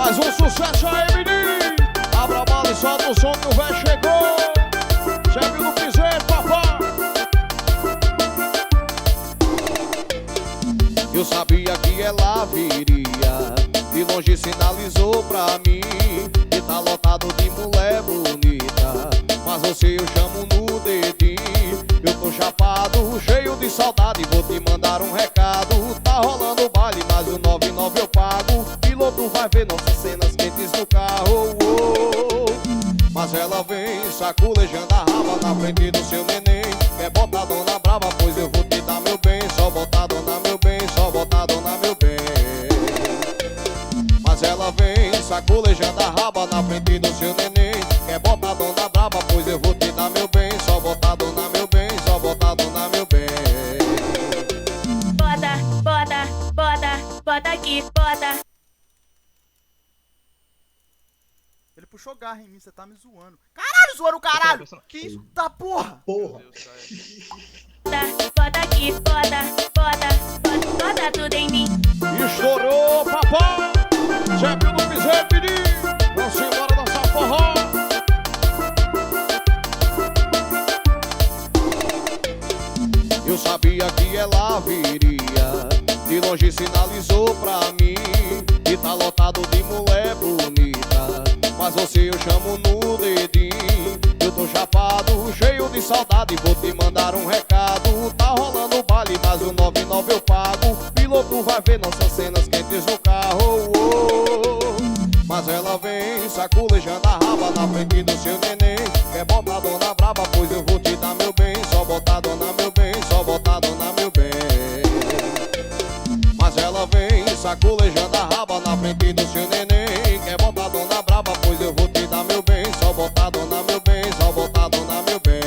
Mais um sucesso aí, menino. Abra a bala e solta o som que o véio chegou. Já viu no piseiro, papai? Eu sabia que ela viria, de longe sinalizou pra mim que tá lotado de mulher bonita, mas você eu chamo no dedinho. Eu tô chapado, cheio de saudade, vou te mandar um recado. Tá rolando o baile, mas o 99 eu pago. Piloto vai ver nossas cenas quentes no carro, oh. Mas ela vem saculejando a raba na frente do seu neném. Quer botar dona brava, pois eu vou te dar meu bem. Só botar dona meu bem, só botar dona meu bem. Mas ela vem saculejando a raba na frente do seu neném. Quer botar dona brava, pois eu vou te dar meu bem. Só botar dona meu bem, só botar dona meu bem. Bota, bota, bota, bota aqui, bota. Ele puxou garra em mim, você tá me zoando. Caralho, zoando o caralho! Que isso da porra? Porra. Bota aqui, bota, bota, bota, bota tudo em mim. Estourou, papai. Já viu no piseiro, menino. Vamos embora dançar forró. Eu sabia que ela viria, de longe sinalizou pra mim que tá lotado de mulher bonita, mas você eu chamo no dedinho. Eu tô chapado, cheio de saudade, vou te mandar um recado. Tá rolando o baile, mas o 99 eu pago. Piloto vai ver nossas cenas quentes no carro, oh. Mas ela vem saculejando a raba na frente do seu neném. Quer botar dona brava, pois eu vou te dar meu bem. Só botar dona meu bem, só botar dona meu bem. Mas ela vem saculejando a raba na frente do seu neném. Quer botar dona brava, pois eu vou te dar meu bem. Só botar dona meu bem, só botar dona meu bem.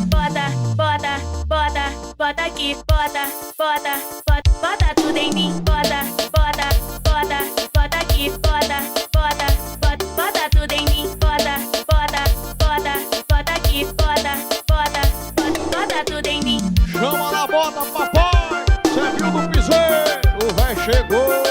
Bota, bota, bota, bota aqui, bota, bota, bota, bota tudo em mim. Bota, bota, bota, bota aqui, bota, bota, bota, bota tudo em mim. Bota, bota, bota, bota aqui, bota, bota, bota, bota tudo em mim. Chama na bota, papai. Cê viu no piseiro, o véi chegou.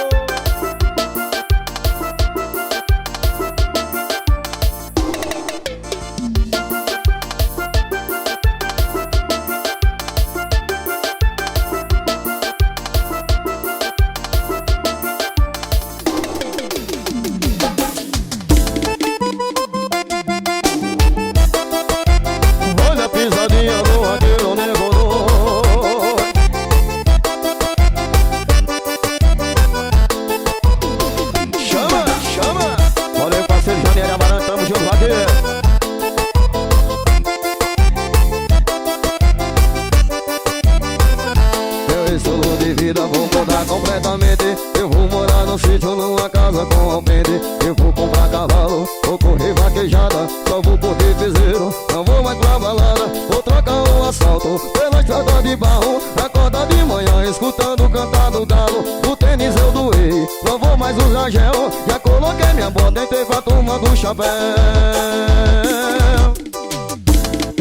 Olha a pisadinha do vaqueiro negro. Chama, chama. Olha aí, parceiro Janeiro Amarante, tamo junto, vaqueiro. Meu estilo de vida vou mudar completamente. Eu vou morar num sítio, numa casa com alpendre. Eu vou comprar cavalo, vou correr vaquejada. Só vou correr piseiro, não vou mais pra balada. Vou trocar o asfalto pela estrada de barro. Acorda de manhã escutando o cantar do galo. O tênis eu doei, não vou mais usar gel. Já coloquei minha bota, entrei pra turma do chapéu.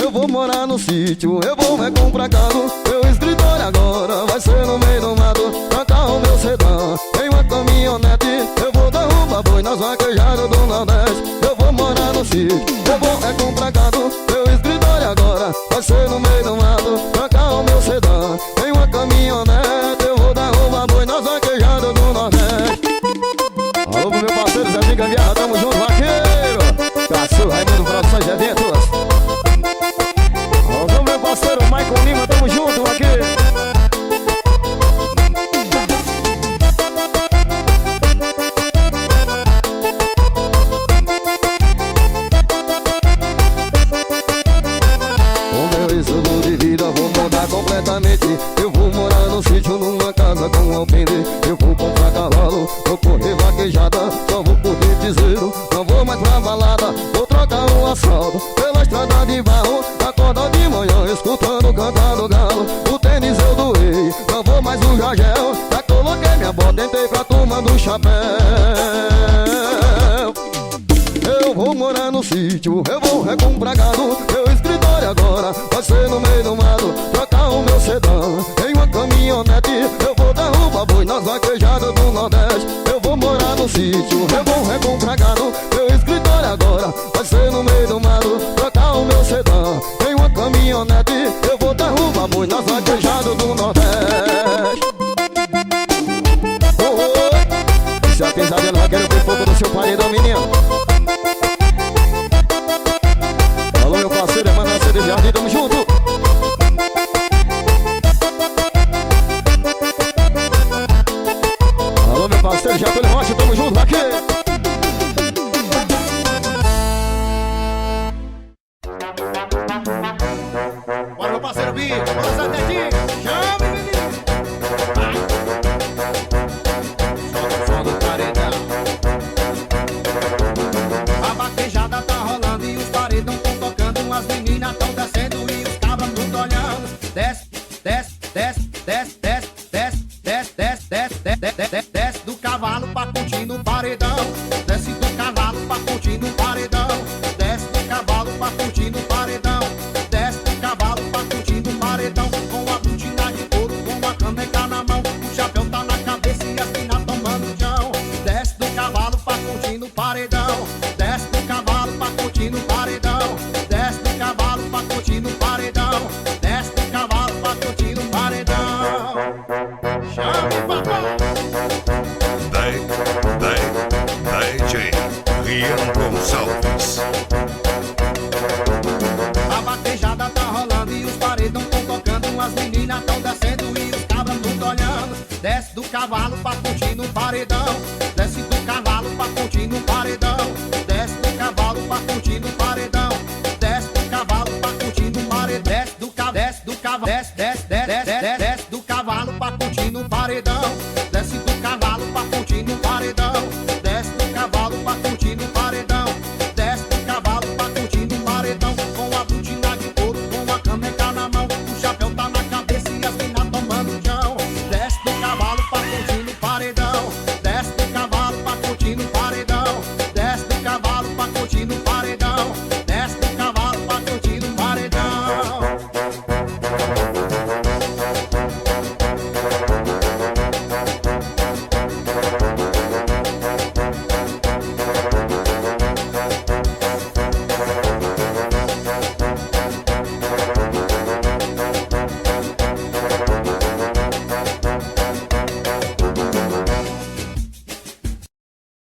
Eu vou morar no sítio, eu vou comprar carro. Meu escritório agora vai ser no meio do mato. Trocar o meu sedã em uma caminhonete. Eu vou derrubar boi nas vaquejadas do Nordeste. Eu vou morar no sítio, eu vou comprar carro. Meu escritório agora vai ser no meio do mato. Trocar o meu sedã em uma caminhonete. Eu vou derrubar boi nas vaquejadas do Nordeste. Alô pro meu parceiro Zezinho Gambiarra, tamo junto, vaqueiro. Caçu, Raimundo Produções Eventos. Alô meu parceiro Michael Lima, tamo junto aqui. O meu estilo de vida vou mudar completamente. Eu vou morar no sítio, numa casa com alpendre. Eu vou comprar cavalo, vou correr vaquejada. Só vou correr piseiro, não vou mais pra balada. Vou trocar o asfalto pela estrada de barro. Acorda de manhã escutando o cantar do galo. O tênis eu doei, não vou mais usar gel. Já coloquei minha bota, entrei pra turma do chapéu. Eu vou morar no sítio, eu vou recomprar gado. Meu escritório agora vai ser no meio do mato. Trocar o meu sedã em uma caminhonete. Eu vou derrubar boi nas vaquejadas do Nordeste. Eu vou morar no sítio, eu vou recomprar gado. Meu escritório agora vai ser no meio do mato. Trocar o meu sedã em uma caminhonete. Eu vou derrubar boi nas vaquejadas do Nordeste. Se a pesadelo vai querer ver fogo no seu paredão, menino. Alô, meu parceiro, é Manasseh de Jardim, tamo junto. Alô, meu parceiro, Getúlio Rocha, tamo junto aqui. Bora, meu parceiro Bicho, bora, Zé Tetinho. Chame, menino. Som do paredão. A vaquejada tá rolando e os paredão tão tocando. As meninas tão descendo e os cabras tudo olhando. Desce, desce, desce, desce, desce, desce, desce, desce, desce, desce, desce, desce do cavalo pra curtir no paredão. Desce do cavalo pra curtir no paredão. Desce do cavalo pra curtir no paredão. Desce do cavalo pra curtir no paredão. Com a cortina de couro, com a caneca na mão. O chapéu tá na cabeça e as minas tomando chão. Desce do cavalo pra curtir no paredão. Desce do cavalo pra curtir no paredão. Desce do cavalo pra curtir no paredão. Desce do cavalo pra curtir no paredão. Chame, papai! DJ Rian Gonçalves. A vaquejada tá rolando e os paredão tão tocando. As meninas tão descendo e os cabras tudo olhando. Desce do cavalo pra curtir no paredão. Desce do cavalo pra curtir no paredão. Desce do cavalo pra curtir no paredão. Desce do cavalo pra curtir no paredão. Desce do cavalo, desce do cavalo, desce do cavalo pra curtir no paredão.